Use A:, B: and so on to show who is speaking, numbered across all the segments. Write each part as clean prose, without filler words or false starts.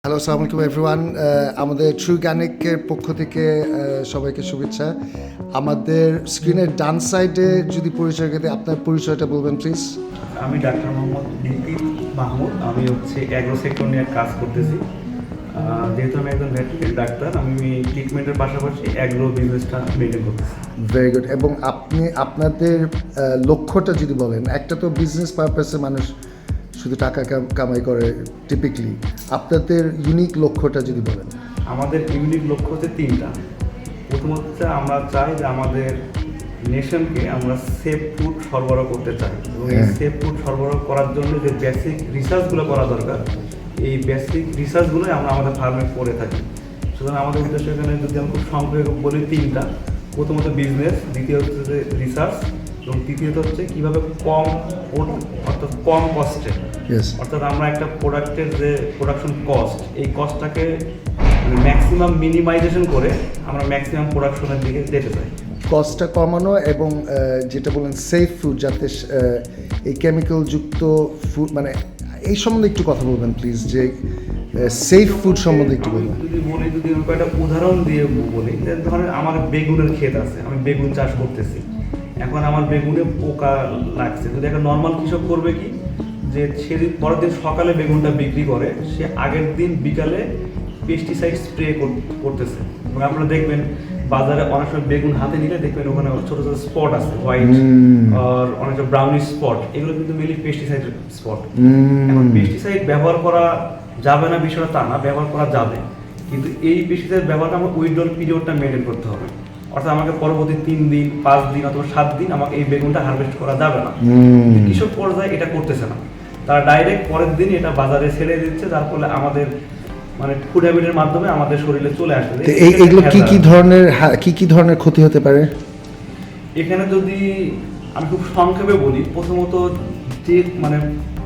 A: Hello, আসসালামু আলাইকুম everyone. আমাদের ট্রু গানিকের পক্ষ থেকে সবাইকে শুভেচ্ছা। আমাদের স্ক্রিনের ডান সাইডে যদি পরিচয় পেতে আপনার পরিচয়টা বলবেন প্লিজ।
B: আমি ডাক্তার মোহাম্মদ বিপিন মাহমুদ। আমি অ্যাগ্রো সেক্টর নিয়ে কাজ করতেছি। যেহেতু আমি একজন ভেটেরিনারি ডাক্তার, আমি ট্রিটমেন্টের পাশাপাশি অ্যাগ্রো বিজনেসটা মেনটেন করতেছি।
A: Very good. এবং আপনি আপনাদের লক্ষ্যটা যদি বলেন, একটা তো বিজনেস পারপাসে মানুষ শুধু টাকা কামাই করে টিপিক্যালি, আপনাদের ইউনিক লক্ষ্যটা যদি বলেন।
B: আমাদের ইউনিক লক্ষ্য হচ্ছে তিনটা। প্রথমত হচ্ছে আমরা চাই যে আমাদের নেশনকে আমরা সেফ ফুড সরবরাহ করতে চাই, এবং এই সেফ ফুড সরবরাহ করার জন্য যে বেসিক রিসার্চগুলো করা দরকার, এই বেসিক রিসার্চগুলোই আমরা আমাদের ফার্মে করে থাকি। সুতরাং আমাদের উদ্দেশ্য এখানে যদি আমি খুব সংক্ষেপে বলি তিনটা। প্রথমত বিজনেস, দ্বিতীয় হচ্ছে যে রিসার্চ, এবং তৃতীয়ত হচ্ছে কীভাবে অর্থাৎ কম কস্টে, অর্থাৎ আমরা একটা প্রোডাক্টের যে প্রোডাকশন কস্ট, এই কস্টটাকে ম্যাক্সিমাম মিনিমাইজেশন করে আমরা ম্যাক্সিমাম প্রোডাকশনের দিকে যেতে চাই।
A: কস্টটা কমানো এবং যেটা বলেন সেফ ফুড, যাতে এই কেমিক্যালযুক্ত ফুড, মানে এই সম্বন্ধে একটু কথা বলবেন প্লিজ, যে সেফ ফুড সম্বন্ধে একটু বলবেন।
B: যদি আমি একটা উদাহরণ দিয়ে বলি, যে ধরেন আমার বেগুনের ক্ষেত আছে, আমি বেগুন চাষ করতেছি। এখন আমার বেগুনে পোকা লাগছে। যদি একটা নর্মাল কৃষক করবে কি, যে সেদিন পরের দিন সকালে বেগুনটা বিক্রি করে, সে আগের দিন বিকালে পেস্টিসাইড স্প্রে করতেছে। এবং আপনারা দেখবেন বাজারে অনেক সময় বেগুন হাতে নিলে দেখবেন ওখানে ছোট ছোট স্পট আছে, হোয়াইট আর অনেক ব্রাউনিশ স্পট, এগুলো কিন্তু মেনলি পেস্টিসাইড স্পট। এখন পেস্টিসাইড ব্যবহার করা যাবে না বিষয়টা তা না, ব্যবহার করা যাবে, কিন্তু এই পেস্টিসাইড ব্যবহারটা আমার উইথড্রল পিরিয়ডটা মেনটেন করতে হবে। অর্থাৎ আমাকে পরবর্তী 3 দিন 5 দিন অথবা 7 দিন আমাকে এই বেগুনটা হারভেস্ট করা যাবে না। কৃষক পর্যায়ে এটা করতেছে না, তারা ডাইরেক্ট পরের দিন এটা বাজারে ছেড়ে দিচ্ছে, যার ফলে আমাদের মানে ফুড হ্যাবিটের মাধ্যমে আমাদের শরীরে চলে আসছে।
A: এগুলো কি ধরনের ক্ষতি হতে পারে
B: এখানে? যদি আমি খুব সংক্ষেপে বলি, প্রথমত যে মানে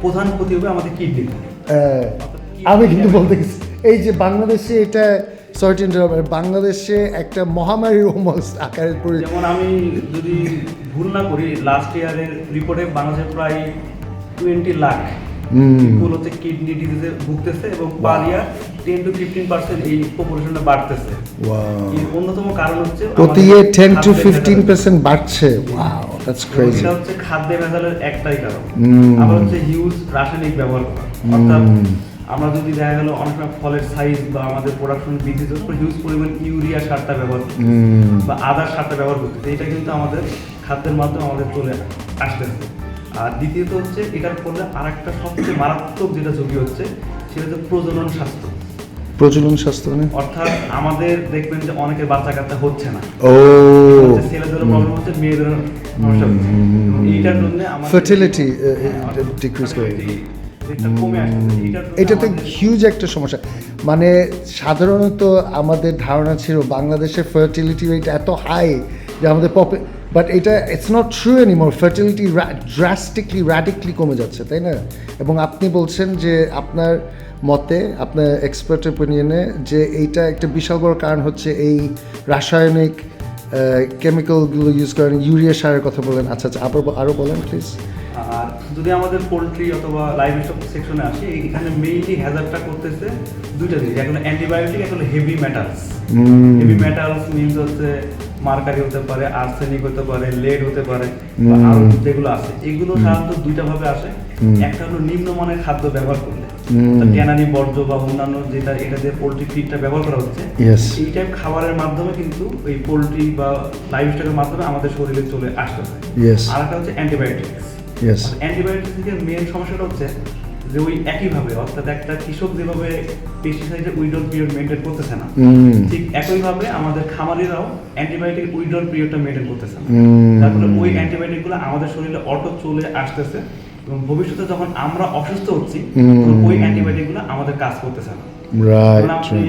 B: প্রধান ক্ষতি হবে আমাদের কিডনিতে।
A: আমি কিন্তু বলতে গেছি এই যে বাংলাদেশে এটা বাংলাদেশে একটা মহামারীর আকারে,
B: যেমন আমি যদি ভুল না করি, লাস্ট ইয়ারের রিপোর্টে বাংলাদেশে প্রায় 20 লাখ পিপল হচ্ছে কিডনি ডিজিজে ভুগতেছে, এবং পার ইয়ার 10 to 15% এই পপুলেশনটা বাড়তেছে। এর অন্যতম কারণ হচ্ছে
A: প্রতি ইয়ার 10 to 15% বাড়ছে। Wow, that's crazy.
B: এটা হচ্ছে খাদ্য ভেজালের একটাই কারণ। আবার হচ্ছে হিউজ রাসায়নিক ব্যবহার করা, অর্থাৎ আমরা যদি দেখা গেল অনেক সময় ফলের সাইজ বা আমাদের প্রোডাকশন বৃদ্ধি জন্য হিউজ পরিমাণ ইউরিয়া সারটা ব্যবহার করতে বা আদার সারটা ব্যবহার করতে, এটা কিন্তু আমাদের খাদ্যের মাধ্যমে আমাদের চলে আসতেছে। আর দ্বিতীয়ত হচ্ছে এটার ফলে আর একটা সবচেয়ে মারাত্মক যেটা ঝুঁকি হচ্ছে, সেটা হচ্ছে প্রজনন স্বাস্থ্য, মানে
A: অর্থাৎ
B: আমাদের দেখবেন যে অনেকের বাচ্চা কাচ্চা হচ্ছে না। ছেলেদের প্রবলেম হচ্ছে, মেয়েদের সমস্যা হচ্ছে। এইটার জন্য
A: ফার্টিলিটি ডিক্রিজ করে, এটা তো হিউজ একটা সমস্যা। মানে সাধারণত আমাদের ধারণা ছিল বাংলাদেশের ফার্টিলিটি রেট এত হাই যে আমাদের বাট এটা it's not true anymore. Fertility radically কমে যাচ্ছে, তাই না? এবং আপনি বলছেন যে আপনার মতে, আপনার এক্সপার্ট ওপিনিয়নে, যে এইটা একটা বিশাল বড় কারণ হচ্ছে এই রাসায়নিক কেমিক্যালগুলো ইউজ করেন, ইউরিয়া সারের কথা বলেন। আচ্ছা, আরও বলেন প্লিজ।
B: আর যদি আমাদের পোলট্রি অথবা লাইভ স্টক সেকশনে আসে, এখানে মেইনলি হ্যাজার্ডটা করতেছে দুইটা জিনিস, একটা অ্যান্টিবায়োটিক, একটা হলো heavy metals. Heavy metals means হচ্ছে মার্কারি হতে পারে, আর্সেনিক হতে পারে, লেড হতে পারে, আর যেগুলো আছে এগুলো সাধারণত দুইটা ভাবে আসে। একটা হলো নিম্নমানের খাদ্য ব্যবহার করলে, ট্যানারি বর্জ্য বা অন্যান্য যেটা এটা দিয়ে পোলট্রি ফিডটা ব্যবহার করা হচ্ছে, এই টাইপ খাবারের মাধ্যমে কিন্তু এই পোলট্রি বা লাইভ স্টকের মাধ্যমে আমাদের শরীরে চলে আসতেছে। আর একটা হচ্ছে অ্যান্টিবায়োটিক্স। অ্যান্টিবায়োটিক থেকে মেন সমস্যাটা হচ্ছে যে ওই একইভাবে, অর্থাৎ একটা কৃষক যেভাবে পেস্টিসাইডের উইথড্রল পিরিয়ড মেনটেন করতেছে না, ঠিক একইভাবে আমাদের খামারিরাও অ্যান্টিবায়োটিক উইথড্রল পিরিয়ডটা মেনটেন করতেছে না। যার ফলে ওই অ্যান্টিবায়োটিকগুলো আমাদের শরীরে অটো চলে আসতেছে, এবং ভবিষ্যতে যখন আমরা অসুস্থ হচ্ছি তখন ওই অ্যান্টিবায়োটিকগুলো আমাদের কাজ করতেছে না। আপনি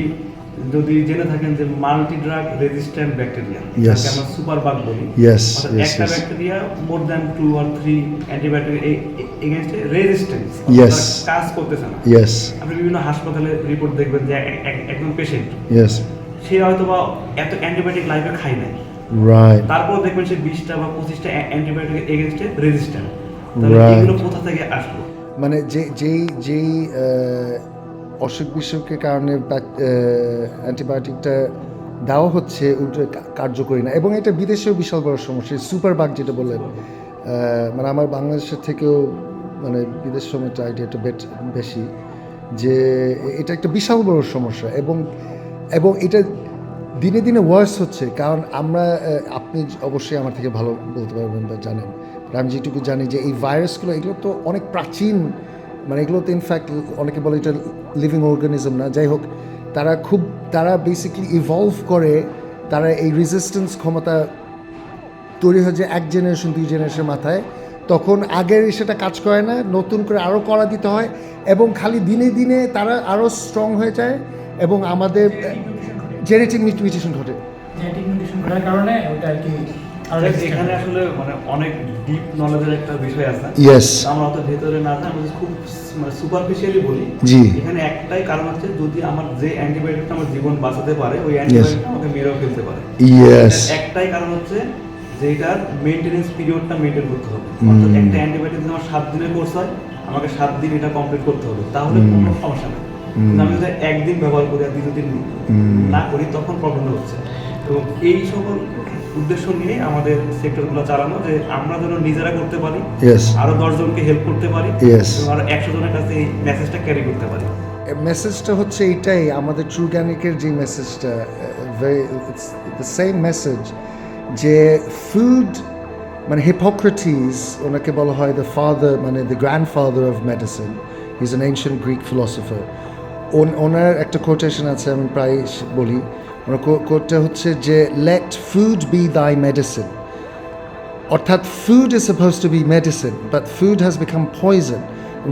B: যদি জেনে থাকেন যে মাল্টি ড্রাগ রেজিস্ট্যান্ট ব্যাকটেরিয়া, যাকে আমরা সুপার বাগ বলি, একটা bacteria more than 2 or 3 antibiotic এগেইনস্টে রেজিস্ট্যান্স কাজ করতেছে না। আপনি বিভিন্ন হাসপাতালে রিপোর্ট দেখবেন যে একজন পেশেন্ট, সে হয়তো বা এত অ্যান্টিবায়োটিক লাইফে খায় নাই, তারপর দেখবেন সে 20টা বা 25টা অ্যান্টিবায়োটিক এগেইনস্টে রেজিস্ট্যান্ট। তাহলে এগুলো কোথা থেকে আসলো?
A: মানে যেই অসুখ বিসুখের কারণে অ্যান্টিবায়োটিকটা দেওয়া হচ্ছে ওটা কার্যকরী না, এবং এটা বিদেশেও বিশাল বড় সমস্যা। সুপার বাগ যেটা বললেন, মানে আমার বাংলাদেশের থেকেও মানে বিদেশ সময়টা আইডিয়াটা বেশি, যে এটা একটা বিশাল বড় সমস্যা, এবং এটা দিনে দিনে ওয়ার্স হচ্ছে। কারণ আমরা আপনি অবশ্যই আমার থেকে ভালো বলতে পারবেন বা জানেন, আমি যেটুকু জানি যে এই ভাইরাসগুলো এগুলো তো অনেক প্রাচীন, মানে এগুলো তো ইনফ্যাক্ট অনেকে বলে এটা লিভিং অর্গানিজম না, যাই হোক তারা বেসিক্যালি ইভলভ করে, তারা এই রেজিস্ট্যান্স ক্ষমতা তৈরি হয়ে যায় 1 জেনারেশন 2 জেনারেশন মাথায়, তখন আগের সেটা কাজ করে না, নতুন করে আরও করা দিতে হয়, এবং খালি দিনে দিনে তারা আরও স্ট্রং হয়ে যায়, এবং আমাদের জেনেটিক মিউটেশন ঘটে।
C: জেনেটিক মিউটেশন ঘটার কারণে ওটা আর কি
B: এখানে আসলে মানে অনেক ডিপ নলেজের একটা বিষয় আছে।
A: ইয়েস,
B: আমরা অত ভেতরে না যাই, আমরা খুব মানে সুপারফিশিয়ালি বলি।
A: জি।
B: এখানে একটাই কারণ হচ্ছে, যদি আমার যে অ্যান্টিবায়োটিকটা আমার জীবন বাঁচাতে পারে, ওই অ্যান্টিবায়োটিকটা আমাকে মেরেও ফেলতে পারে।
A: ইয়েস,
B: একটাই কারণ হচ্ছে যে এটার মেইনটেনেন্স পিরিয়ডটা মেইনটেইন করতে হবে। অর্থাৎ একটা অ্যান্টিবায়োটিক যদি আমার 7 দিনের কোর্স হয়, আমাকে 7 দিন এটা কমপ্লিট করতে হবে, তাহলে কোনো সমস্যা নেই। কিন্তু আমি যদি 1 দিন ব্যবহার করি আর 2 দিন না করি, তখন প্রবলেম হচ্ছে। এবং এই সকল উদ্দেশ্য নিয়ে আমাদের সেক্টরগুলো চালানো, যে আমরা যেন নিজেরা করতে পারি, আরো 10 জনকে হেল্প করতে পারি, এবং আরো 100 জনের কাছে এই মেসেজটা ক্যারি করতে পারি।
A: মেসেজটা হচ্ছে এইটাই, আমাদের ট্রু জ্ঞানিকের যে মেসেজটা, ইটস দ্য সেম মেসেজ, যে ফুড মানে হিপোক্রেটিস, ওনাকে বলা হয় দ্য ফাদার, মানে the grandfather of medicine, he is an ancient Greek philosopher. ওনার একটা কোটেশন আছে, আমি প্রায় বলি, ওনার কোটটা হচ্ছে যে let food be thy medicine, অর্থাৎ food is suppose to be medicine, but food has become poison.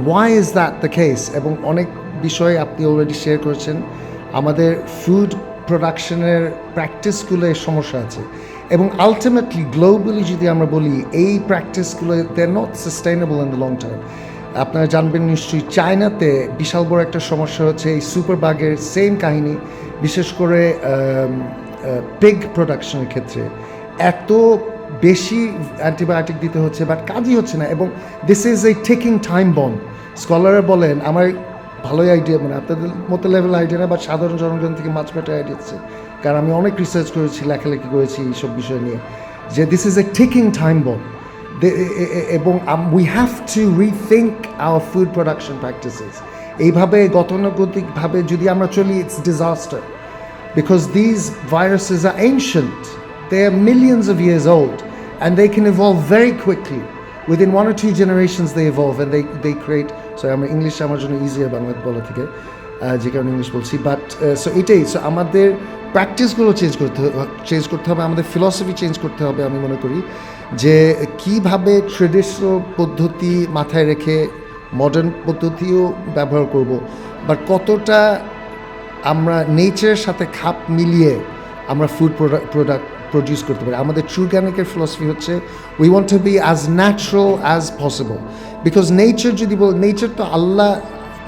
A: Why is that the case? এবং অনেক বিষয় আপনি অলরেডি শেয়ার করেছেন, আমাদের ফুড প্রোডাকশনের প্র্যাকটিসগুলো সমস্যা আছে, এবং আলটিমেটলি গ্লোবালি যদি আমরা বলি, এই প্র্যাকটিসগুলো they are not sustainable in the long term. আপনারা জানবেন নিশ্চয়ই, চায়নাতে বিশাল বড় একটা সমস্যা হচ্ছে এই সুপার বাগের সেম কাহিনী, বিশেষ করে পিগ প্রোডাকশনের ক্ষেত্রে এত বেশি অ্যান্টিবায়োটিক দিতে হচ্ছে, বাট কাজই হচ্ছে না, এবং this is a ticking time bomb. স্কলাররা বলেন, আমার ভালোই আইডিয়া, মানে আপনাদের মতো লেভেল আইডিয়া না, বাট সাধারণ জনগণ থেকে মাছ বেটার আইডিয়া হচ্ছে, কারণ আমি অনেক রিসার্চ করেছি, লেখালেখি করেছি এইসব বিষয় নিয়ে, যে this is a ticking time bomb, এবং we have to rethink our food production practices. এইভাবে গতানুগতিকভাবে যদি আমরা চলি, it's disaster, because these viruses are ancient, they are millions of years old, and they can evolve very quickly. Within 1 or 2 generations they evolve, and they create, so আমার English আমার জন্য easier Bangla বলা থেকে, যে কারণে ইংলিশ বলছি, but so এটাই, so আমাদের প্র্যাকটিসগুলো চেঞ্জ করতে হবে, আমাদের ফিলসফি চেঞ্জ করতে হবে। আমি মনে করি যে কীভাবে ট্রেডিশনাল পদ্ধতি মাথায় রেখে মডার্ন পদ্ধতিও ব্যবহার করব, বাট কতটা আমরা নেচারের সাথে খাপ মিলিয়ে আমরা ফুড প্রোডাক্ট প্রডিউস করতে পারি। আমাদের ট্রু জ্ঞানিকের ফিলসফি হচ্ছে we want to B as natural as possible, because nature যদি নেচার তো আল্লাহ,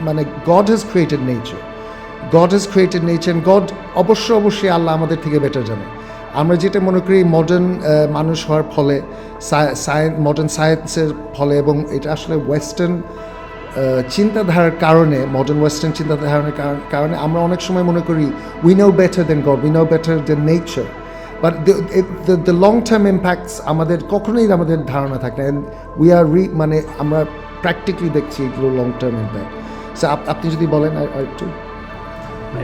A: মানে god has created nature, and god অবশ্যই আল্লাহ আমাদের থেকে বেটার জানে। আমরা যেটা মনে করি মডার্ন মানুষ হওয়ার ফলে, মডার্ন সায়েন্সের ফলে, এবং এটা আসলে ওয়েস্টার্ন চিন্তাধারার কারণে, মডার্ন ওয়েস্টার্ন চিন্তাধারার কারণে আমরা অনেক সময় মনে করি we know better then god, we know better then nature, but the long term impacts আমাদের কখনোই আমাদের ধারণা থাকে না, উই আর মানে আমরা প্র্যাকটিক্যালি দেখছি এগুলো লং টার্ম ইম্প্যাক্ট। সো আপনি যদি বলেন একটু।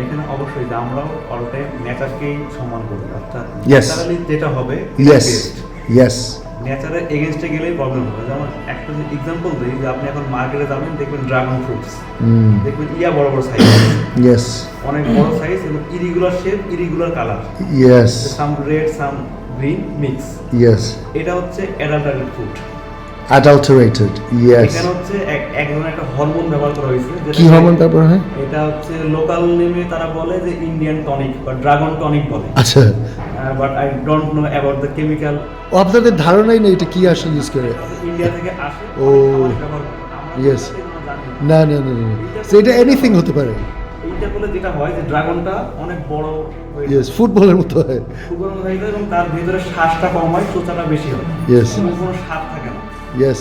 B: এখানে অবশ্যই যে আমরাও অল টাইম নেচারকেই সম্মান করি, অর্থাৎ
A: Yes.
B: ন্যাচারালি যেটা হবে,
A: ইয়েস,
B: নেচারের এগেনস্টে গেলেই প্রবলেম হবে। যেমন একটা যে এক্সাম্পল দিই, যে আপনি এখন মার্কেটে যাবেন, দেখবেন ড্রাগন ফ্রুটস, দেখবেন বড় বড় সাইজ,
A: ইয়েস,
B: অনেক বড় সাইজ, এবং ইরিগুলার শেপ, ইরিগুলার কালার,
A: ইয়েস,
B: সাম রেড সাম গ্রিন মিক্স,
A: ইয়েস,
B: এটা হচ্ছে অ্যাডাল্টারেটেড ফ্রুট।
A: Adulterated, yes.
B: এখানে হচ্ছে এক ধরনের একটা হরমোন ব্যবহার করা হয়েছে,
A: কি হরমোন ব্যবহার হয়?
B: এটা হচ্ছে লোকাল নেমে তারা বলে যে ইন্ডিয়ান টনিক বা ড্রাগন টনিক বলে,
A: আচ্ছা,
B: but I don't know about the chemical.
A: ও আপনাদের ধারণাই নেই এটা কি আসলে ইউজ করে?
B: ইন্ডিয়া থেকে আসে,
A: ও, yes. না, এটা এনিথিং হতে পারে।
B: এইটা বলে যেটা হয় যে ড্রাগনটা অনেক বড় হয়ে
A: ইয়েস, ফুটবলের মতো হয়।
B: ফুটবলের মতো হয়ে যায়, এবং তার ভিতরে শ্বাসটা কম হয়, চোচাটা বেশি হয়,
A: Yes.
B: এবং কোনো স্বাদ থাকে না,
A: ইয়েস,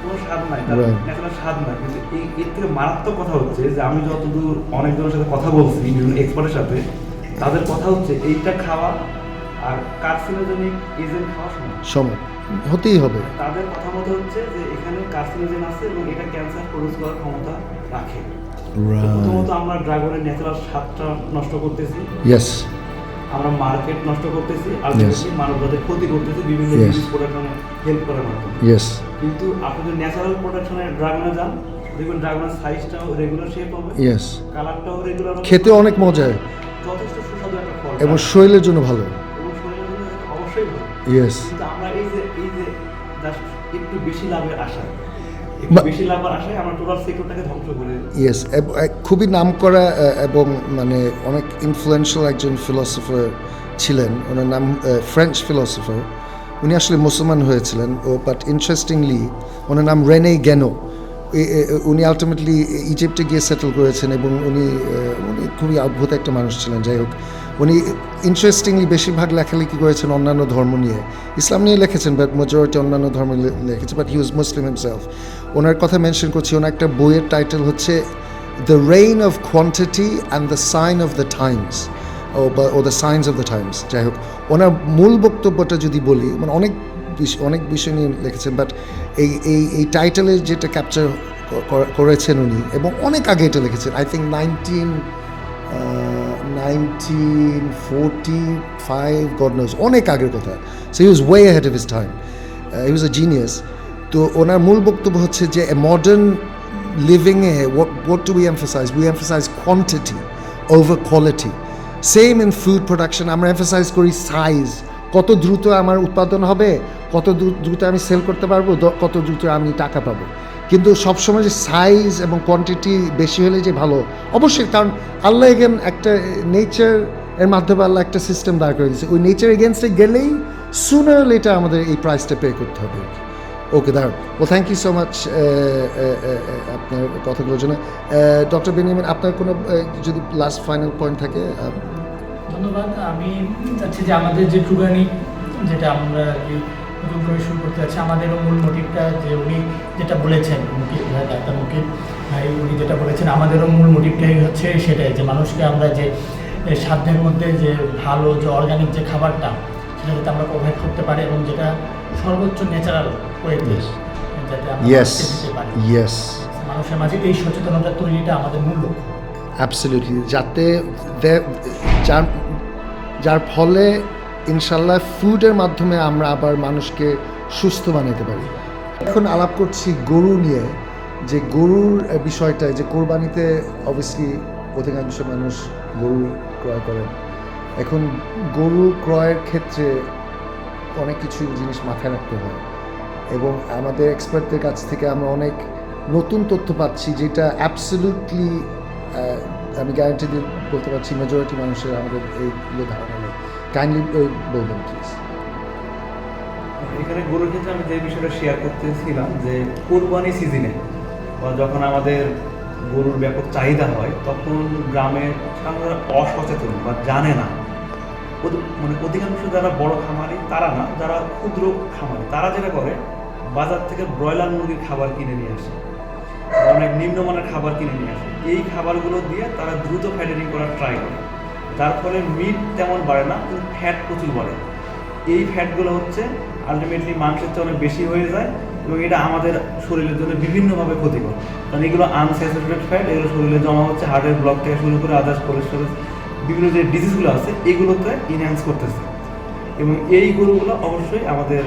B: কোনো স্বাদ স্বাদ নাই, তার
A: Right.
B: ন্যাচারাল স্বাদ নাই। কিন্তু এর থেকে মারাত্মক কথা হচ্ছে যে আমি যতদূর অনেকজনের সাথে কথা বলছি, বিভিন্ন এক্সপার্টের সাথে, তাদের কথা হচ্ছে এইটা খাওয়া আর কার্সিনোজেনিক এজেন্ট খাওয়া সমান।
A: সময় হতেই হবে।
B: তাদের কথা মতো হচ্ছে যে এখানে কার্সিনোজেন আছে এবং এটা ক্যান্সার প্রডিউস করার ক্ষমতা রাখে। প্রথমত আমরা ড্রাগনের ন্যাচারাল স্বাদটা নষ্ট করতেছি,
A: ইয়েস,
B: আমরা মার্কেট নষ্ট করতেছি, আলটিমেটলি মানবজাতির ক্ষতি করতেছি বিভিন্ন
A: Yes.
B: জিনিস প্রোডাকশনে হেল্প করার মাধ্যমে।
A: ইয়েস,
B: কিন্তু আপনি যদি ন্যাচারাল প্রোডাকশনে ড্রাগনে যান, দেখবেন ড্রাগনের সাইজটাও রেগুলার শেপ হবে,
A: ইয়েস,
B: কালারটাও রেগুলার হবে,
A: খেতে অনেক মজার
B: যথেষ্ট সুস্বাদু একটা ফল
A: এবং শরীরের জন্য ভালো।
B: এবং শরীরের জন্য অবশ্যই ভালো।
A: ইয়েস,
B: কিন্তু আমরা এই যে জাস্ট একটু বেশি লাভের আশায়, একটু
A: বা-
B: বেশি লাভের আশায় আমরা টোটাল সেক্টরটাকে ধ্বংস করে
A: ইয়েস, খুবই নামকরা এবং মানে অনেক ইনফ্লুয়েন্সিয়াল একজন ফিলসফার ছিলেন, ওনার নাম ফ্রেঞ্চ ফিলসফার, উনি আসলে মুসলমান হয়েছিলেন বাট ইন্টারেস্টিংলি ওনার নাম রেনে গ্যানো। উনি আলটিমেটলি ইজিপ্টে গিয়ে সেটেল করেছেন এবং উনি খুবই অদ্ভুত একটা মানুষ ছিলেন। যাই হোক, উনি ইন্টারেস্টিংলি বেশিরভাগ লেখালেখি করেছেন অন্যান্য ধর্ম নিয়ে, ইসলাম নিয়ে লিখেছেন বাট মেজরিটি অন্যান্য ধর্ম লিখেছে, but he was Muslim himself. ওনার কথা মেনশন করছি, ওনার একটা বইয়ের টাইটেল হচ্ছে the reign of quantity and the sign of the times ও the science of the times. যাই হোক, ওনার মূল বক্তব্যটা যদি বলি, মানে অনেক বিষয় নিয়ে লিখেছেন, বাট এই টাইটেলে যেটা ক্যাপচার করেছেন উনি, এবং অনেক আগে এটা লিখেছেন, আই থিঙ্ক 1945, গড নোজ, অনেক আগের কথা। So he was way ahead of his time, he was a genius. তো ওনার মূল বক্তব্য হচ্ছে যে মডার্ন লিভিংয়ে what do we emphasize? We emphasize quantity over quality. Same in food production, আমরা এমফাসাইজ করি সাইজ, কত দ্রুত আমার উৎপাদন হবে, কত দ্রুত আমি সেল করতে পারবো, কত দ্রুত আমি টাকা পাবো। কিন্তু সবসময় যে সাইজ এবং কোয়ান্টিটি বেশি হলে যে ভালো, অবশ্যই, কারণ আল্লাহ এগেন একটা নেচার এর মাধ্যমে আল্লাহ একটা সিস্টেম দাঁড় করে দিয়েছে, ওই নেচার এগেনস্টে গেলেই সুনার লেটার আমাদের এই প্রাইসটা পে করতে হবে। ওকে, দাঁড়ান। ও থ্যাংক ইউ সো মাচ আপনার কথাগুলোর জন্য। ডক্টর বেনিয়ামিন, আপনার কোনো যদি লাস্ট ফাইনাল পয়েন্ট থাকে?
C: ধন্যবাদ। আমি চাচ্ছি যে আমাদের যে ট্রুগানি, যেটা আমরা আর কি নতুন করে শুরু করতে যাচ্ছি, আমাদেরও মূল মোটিভটা যে উনি যেটা বলেছেন, মুকিব ভাই, ডাক্তার মুকিব ভাই উনি যেটা বলেছেন, আমাদেরও মূল মোটিভটাই হচ্ছে সেটাই, যে মানুষকে আমরা যে সাধ্যের মধ্যে যে ভালো যে অর্গানিক যে খাবারটা, সেটা যাতে আমরা প্রোভাইড করতে পারি এবং যেটা সর্বোচ্চ ন্যাচারাল ওয়েতে যাতে আমরা
A: ইয়েস,
C: মানুষকে দিতে পারি।
A: ইয়েস,
C: মানুষের মাঝে এই সচেতনতা তৈরিটা আমাদের মূল লক্ষ্য।
A: অ্যাবসলিউটলি, যাতে যার ফলে ইনশাল্লাহ ফুডের মাধ্যমে আমরা আবার মানুষকে সুস্থ বানাতে পারি। এখন আলাপ করছি গরু নিয়ে, যে গরুর বিষয়টা, যে কোরবানিতে অবভিয়াসলি অধিকাংশ মানুষ গরু ক্রয় করেন। এখন গরু ক্রয়ের ক্ষেত্রে অনেক কিছু জিনিস মাথায় রাখতে হয় এবং আমাদের এক্সপার্টদের কাছ থেকে আমরা অনেক নতুন তথ্য পাচ্ছি, যেটা অ্যাবসলিউটলি আমি গ্যারান্টি দিয়ে বলতে পারছি মেজরিটি মানুষের আমাদের এইগুলো ধারণা নেই। কাইন্ডলি বলবেন প্লিজ।
B: এখানে গরুর ক্ষেত্রে আমি যে বিষয়টা শেয়ার করতেছিলাম, যে কোরবানি সিজনে বা যখন আমাদের গরুর ব্যাপক চাহিদা হয়, তখন গ্রামের সাধারণ অসচেতন বা জানে না, মানে অধিকাংশ যারা বড় খামারি তারা না, যারা ক্ষুদ্র খামারি তারা যেটা করে, বাজার থেকে ব্রয়লার মুরগির খাবার কিনে নিয়ে আসে, অনেক নিম্নমানের খাবার কিনে নিয়ে আসে। এই খাবারগুলো দিয়ে তারা দ্রুত ফ্যাটেনিং করার ট্রাই করে, যার ফলে মিট তেমন বাড়ে না কিন্তু ফ্যাট প্রচুর বাড়ে। এই ফ্যাটগুলো হচ্ছে আলটিমেটলি মাংসের চেয়ে অনেক বেশি হয়ে যায় এবং এটা আমাদের শরীরের জন্য বিভিন্নভাবে ক্ষতিকর, কারণ এগুলো আনস্যাচুরেটেড ফ্যাট, এগুলো শরীরে জমা হচ্ছে, হার্টের ব্লক থেকে শুরু করে আদার্স কোলেস্ট্রল বিভিন্ন যে ডিজিজগুলো আছে এগুলোতে ইনহ্যান্স করতেছে। এবং এই গরুগুলো অবশ্যই আমাদের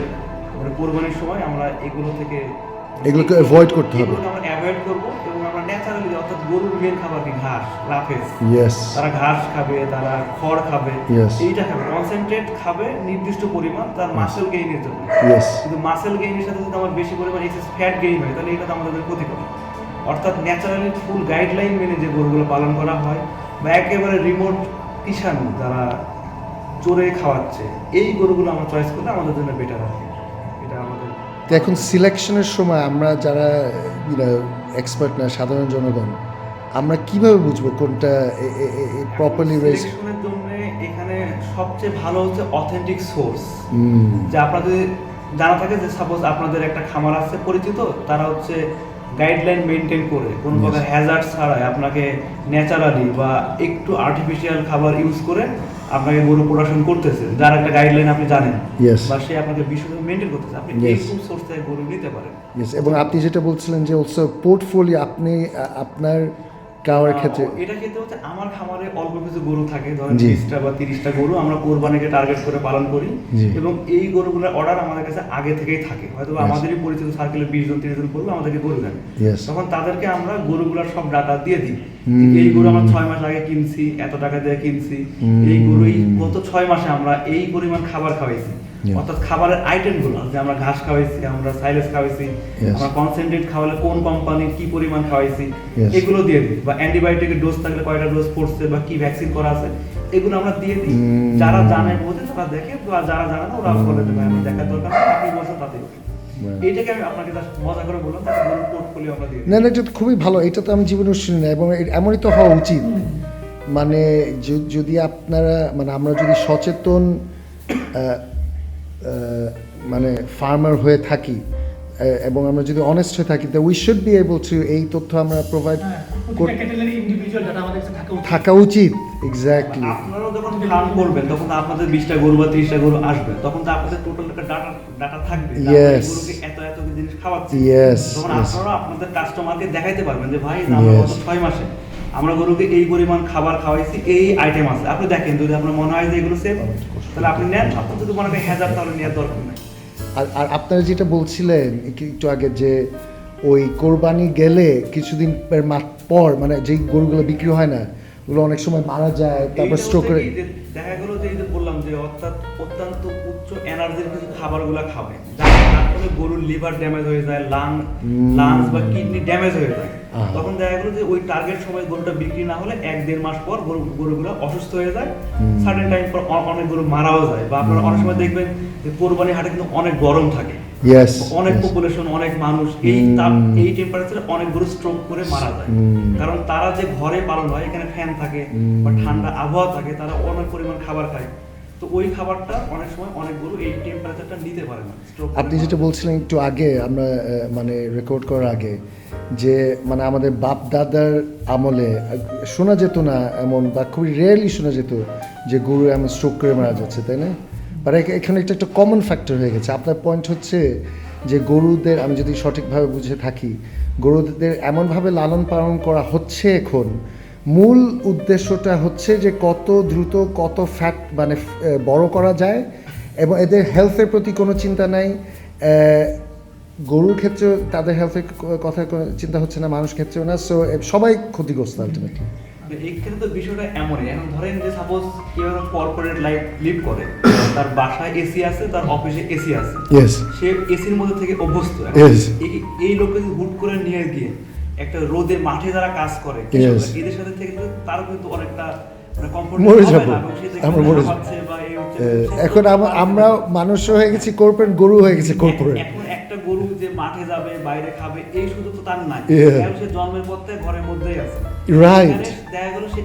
B: মানে কোরবানির সময় আমরা এগুলো থেকে
A: এগুলোকে অ্যাভয়েড করতে হবে।
B: এগুলোকে আমরা অ্যাভয়েড করবো এবং আমরা ন্যাচারালি, অর্থাৎ গরুর মেন খাবার কি ঘাস, রাফেজ,
A: ইয়েস,
B: তারা ঘাস খাবে, তারা খড় খাবে,
A: Yes.
B: এইটা খাবে, কনসেন্ট্রেট খাবে নির্দিষ্ট পরিমাণ তার মাসেল গেইনের জন্য।
A: ইয়েস,
B: কিন্তু মাসেল গেইনের সাথে যদি আমার বেশি পরিমাণ এক্সেস ফ্যাট গেইন হয়, তাহলে এটা তো আমাদের ক্ষতি করে। অর্থাৎ ন্যাচারালি ফুল গাইডলাইন মেনে যে গরুগুলো পালন করা হয় বা একেবারে রিমোট কিষান যারা চোরে খাওয়াচ্ছে, এই গরুগুলো আমরা চয়েস করলে আমাদের জন্য বেটার হবে। এটা আমাদের
A: তো এখন সিলেকশনের সময় আমরা যারা এক্সপার্ট না, সাধারণ জনগণ, আমরা কিভাবে বুঝবো কোনটা প্রপারলি রেস?
B: সিলেকশনের জন্য এখানে সবচেয়ে ভালো হচ্ছে অথেন্টিক সোর্স। যে আপনারা যদি জানা থাকে যে সাপোজ আপনাদের একটা খামার আছে পরিচিত, তারা হচ্ছে গাইডলাইন মেনটেন করে কোনো প্রকার হ্যাজার্ড ছাড়াই আপনাকে ন্যাচারালি বা একটু আর্টিফিশিয়াল খাবার ইউজ করে আপনাকে গরু প্রোডাকশন করতেছে, যার একটা গাইডলাইন আপনি জানেন,
A: Yes.
B: বা সে আপনাকে বিষয়টা মেনটেন করতেছে, আপনি
A: Yes.
B: এইরকম সোর্স থেকে গরু নিতে পারেন।
A: Yes, এবং আপনি যেটা বলছিলেন যে অলসো পোর্টফোলিও আপনি আপনার গাওয়ার ক্ষেত্রে
B: এটা ক্ষেত্রে হচ্ছে আমার খামারে অল্প কিছু গরু থাকে, ধরেন
A: জি।
B: 20টা বা 30টা গরু আমরা কোরবানিকে টার্গেট করে পালন করি,
A: জি।
B: এবং এই গরুগুলোর অর্ডার আমাদের কাছে আগে থেকেই থাকে, হয়তো
A: Yes.
B: আমাদেরই পরিচিত সার্কেলে 20 জন 30 জন করবে আমাদেরকে গরু দেন,
A: Yes.
B: তখন তাদেরকে আমরা গরুগুলোর সব ডাটা দিয়ে দিই।
A: হুম।
B: এই গরু আমরা 6 মাস আগে কিনছি, এত টাকা দিয়ে কিনছি, এই গরু এই গত 6 মাসে আমরা এই পরিমাণ খাবার খাওয়াইছি,
A: Yeah.
B: অর্থাৎ খাবারের আইটেমগুলো যে আমরা ঘাস খাওয়াইছি, আমরা সাইলেজ খাওয়াইছি,
A: Yes.
B: আমরা কনসেন্ট্রেট খাওয়ালে কোন কোম্পানির কি পরিমাণ খাওয়াইছি,
A: Yes.
B: এগুলো দিয়ে দিই, বা অ্যান্টিবায়োটিকের ডোজ থাকলে কয়টা ডোজ পড়ছে বা কি ভ্যাকসিন করা আছে এগুলো আমরা দিয়ে দিই। যারা জানে বোঝে তারা দেখে, বা যারা জানে না ওরা বলে যে ভাই আমার দেখার দরকার নেই, আপনি বলছেন তাতেই okay।
A: Right.
B: এইটাকে আমি আপনাকে জাস্ট মজা করে বললাম, তাকে গরুর পোর্টফোলিও আমরা দিয়ে দিই।
A: না না এটা তো খুবই ভালো, এটা তো আমি জীবনে শুনি না, এবং এমনই তো হওয়া উচিত। মানে যদি আপনারা মানে আমরা যদি সচেতন মানে ফার্মার হয়ে থাকি এবং আমরা যদি অনেস্ট হয়ে থাকি, তা we should be able to এই তথ্য আমরা প্রোভাইড
C: প্রত্যেকটা ক্যাটেগরি ইন্ডিভিজুয়াল ডাটা আমাদের কাছে থাকা উচিত।
A: থাকা উচিত। এক্স্যাক্টলি।
B: আপনারাও যখন ফার্ম করবেন তখন তো আপনাদের 20টা গরু বা 30টা গরু আসবে, তখন তো আপনাদের টোটাল একটা ডাটা থাকবে যে আমরা এই
A: Yes.
B: গরুকে এত এত জিনিস খাওয়াচ্ছি।
A: Yes,
B: তখন
A: yes.
B: আপনারা আপনাদের কাস্টমারকে দেখাইতে পারবেন যে ভাই আমরা
A: Yes.
B: গত 6 মাসে আমরা গরুকে এই পরিমাণ খাবার খাওয়াইছি, এই আইটেম আছে, আপনি দেখেন যদি আপনার মনে হয় যে এগুলো সেফ তাহলে আপনি নেন, আপনার যদি মনে হয় হ্যাজার তাহলে নেওয়ার দরকার নেই।
A: আর আপনারা যেটা বলছিলেন একটু আগে যে ওই কোরবানি গেলে কিছুদিন পর মানে যেই গরুগুলো বিক্রি হয় না ওগুলো অনেক সময় মারা যায়, তারপর
B: এইটা
A: স্ট্রোক
B: হচ্ছে
A: করে।
B: কি যে দেখা গেল যে এই যে বললাম যে অর্থাৎ অত্যন্ত উচ্চ এনার্জির কিছু খাবারগুলো খাবে, যার ফলে গরুর লিভার ড্যামেজ হয়ে যায়, লাংস বা কিডনি ড্যামেজ হয়ে যায়, তখন দেখা গেল যে ওই টার্গেট সময় গরুটা বিক্রি না হলে 1-1.5 মাস পর গরুগুলো অসুস্থ হয়ে যায়, সার্টেন টাইম পর অনেক গরু মারাও যায়, বা আপনারা অনেক সময় দেখবেন যে কোরবানি হাটে কিন্তু অনেক গরম থাকে,
A: Yes,
B: অনেক
A: yes.
B: পপুলেশন, অনেক মানুষ, এই টেম্পারেচারে অনেক গরু স্ট্রোক করে মারা যায়, কারণ তারা যে ঘরে পালন হয় এখানে ফ্যান থাকে বা ঠান্ডা আবহাওয়া থাকে, তারা অনেক পরিমাণ খাবার খায়, তো ওই খাবারটা অনেক সময় অনেক গরু এই টেম্পারেচারটা নিতে পারে না, স্ট্রোক।
A: আপনি যেটা বলছিলেন একটু আগে আমরা মানে রেকর্ড করার আগে যে মানে আমাদের বাপ দাদার আমলে শোনা যেত না এমন, বা খুবই রেয়ারলি শোনা যেত যে গরু এমন স্ট্রোক করে মারা যাচ্ছে, তাই না? বাট এখানে একটা কমন ফ্যাক্টর হয়ে গেছে। আপনার পয়েন্ট হচ্ছে যে গরুদের, আমি যদি সঠিকভাবে বুঝে থাকি, গরুদের এমনভাবে লালন পালন করা হচ্ছে এখন, মূল উদ্দেশ্যটা হচ্ছে যে কত দ্রুত কত ফ্যাট মানে বড় করা যায়, এবং এদের হেলথের প্রতি কোনো চিন্তা নাই। গরুর ক্ষেত্রেও তাদের হেলথের কথা কোনো চিন্তা হচ্ছে না, মানুষ ক্ষেত্রেও না, সো সবাই ক্ষতিগ্রস্ত আলটিমেটলি।
B: এইখানে তো বিষয়টা এমনই, এখন ধরেন যে সাপোজ কেউ কর্পোরেট লাইফ লিভ করে, তার বাসায় এসি আছে, তার অফিসে এসি আছে,
A: ইয়েস,
B: সে এসির মধ্যে থেকে অভ্যস্ত।
A: Yes.
B: এই লোককে যদি হুট করে নিয়ে গিয়ে একটা রোদে মাঠে যারা কাজ করে
A: Yes.
B: এদের সাথে থেকে কিন্তু তারও কিন্তু অনেকটা মানে comfort
A: মরে
B: হবে
A: যাবো।
B: না, এবং সে দেখবে
A: আমরা মরে যাবো।
B: হাঁপাচ্ছে বা এই হচ্ছে,
A: এখন আমরা মানুষ হয়ে গেছি কর্পোরেট, গরু হয়ে গেছে কর্পোরেট।
B: এখন একটা গরু যে মাঠে যাবে বাইরে খাবে এই সুযোগ তো তার নাই,
A: Yeah.
B: কারণ সে জন্মের পর থেকে ঘরের মধ্যেই আছে।
A: Right.
B: এখানে দেখা গেল সে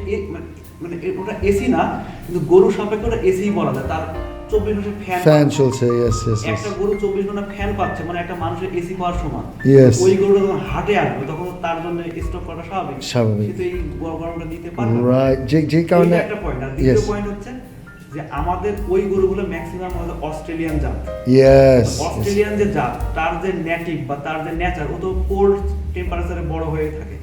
B: মানে ওটা এসি না, কিন্তু গরু সাপেক্ষে ওটা এসি বলা যায়, তার 24 ঘন্টা
A: ফ্যান
B: ফ্যান
A: চলছে, ইয়েস ইয়েস ইয়েস,
B: একটা গরু 24 ঘন্টা ফ্যান পাচ্ছে, মানে একটা মানুষের এসি পাওয়ার সমান।
A: Yes.
B: ওই গরুটা যখন হাটে আসবে তখন তার জন্য স্টক করা স্বাভাবিক,
A: স্বাভাবিক।
B: কিন্তু এই গরমটা দিতে পারবে না।
A: রাইট, যে কারণে
B: এইটা একটা পয়েন্ট। আর দ্বিতীয়
A: ইয়েস
B: পয়েন্ট হচ্ছে যে আমাদের ওই গরুগুলো ম্যাক্সিমাম হলো অস্ট্রেলিয়ান জাত।
A: ইয়েস
B: অস্ট্রেলিয়ান যে জাত তার যে নেটিভ বা তার যে নেচার, ও তো কোল্ড টেম্পারেচারে বড় হয়ে থাকে,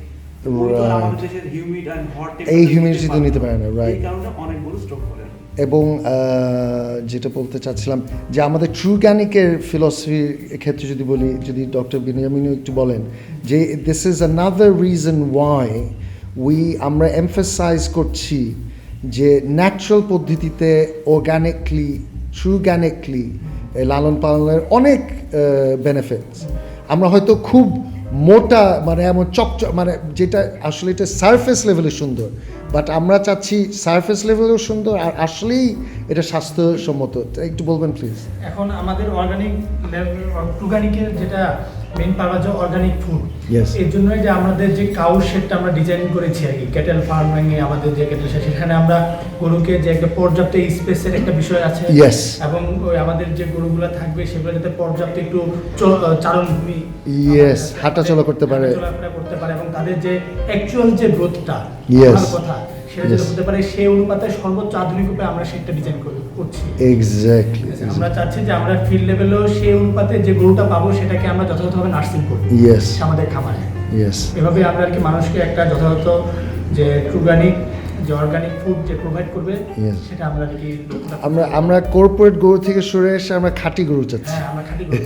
B: ওই তো আর
A: Right.
B: আমাদের দেশের হিউমিড এন্ড হট
A: এই humidity তো নিতে পারে না, right.
B: এই কারণে অনেক গরু স্ট্রোক করে।
A: এবং যেটা বলতে চাচ্ছিলাম যে আমাদের ট্রুগ্যানিকের ফিলসফির ক্ষেত্রে যদি বলি, যদি ডক্টর বিনিয়ামিনও একটু বলেন যে this is another reason why আমরা এমফাসাইজ করছি যে ন্যাচারাল পদ্ধতিতে অর্গ্যানিকলি ট্রুগ্যানিকলি লালন পালনের অনেক বেনিফিটস। আমরা হয়তো খুব মোটা মানে এমন চকচক মানে যেটা আসলে এটা সারফেস লেভেলে সুন্দর, বাট আমরা চাচ্ছি সারফেস লেভেলেও সুন্দর আর আসলেই এটা স্বাস্থ্যসম্মত। একটু বলবেন প্লিজ।
C: এখন আমাদের অর্গানিক টুগানিকের যেটা মেইন পারপাস যে অর্গানিক ফুড।
A: Yes.
C: এর জন্যই যে আমাদের যে কাউ শেডটা আমরা ডিজাইন করেছি আর কি, ক্যাটেল ফার্মিং এ আমাদের যে ক্যাটেল শেড, সেখানে আমরা গরুকে যে একটা পর্যাপ্ত স্পেসের একটা বিষয় আছে।
A: Yes.
C: এবং ওই আমাদের যে গরুগুলো থাকবে সেগুলো যাতে পর্যাপ্ত একটু চারণভূমি
A: Yes, হাঁটাচলা করতে পারে।
C: হাঁটাচলা করতে পারে এবং তাদের যে অ্যাকচুয়াল যে গ্রোথটা
A: Yes.
C: কথা সেটা যাতে
A: Yes.
C: হতে পারে সেই অনুপাতে সর্বোচ্চ আধুনিক রূপে আমরা সেটা ডিজাইন করছি।
A: এক্স্যাক্টলি।
C: আমরা চাচ্ছি যে আমরা ফিল্ড লেভেলেও সেই অনুপাতে যে গরুটা পাবো সেটাকে আমরা যথাযথভাবে নার্সিং করব
A: ইয়েস
C: আমাদের খামারে।
A: ইয়েস
C: এভাবে আমরা আর কি মানুষকে একটা যথাযথ যে অর্গানিক ফুড যে প্রোভাইড করবে
A: Yes.
C: সেটা আমরা আর কি
A: আমরা কর্পোরেট গরু থেকে সরে এসে আমরা খাঁটি গরু চাচ্ছি।
C: হ্যাঁ আমরা খাঁটি গরু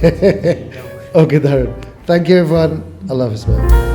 A: ওকে দারুন, থ্যাংক ইউ এভরিওয়ান, আল্লাহ হাফিজ ভাই।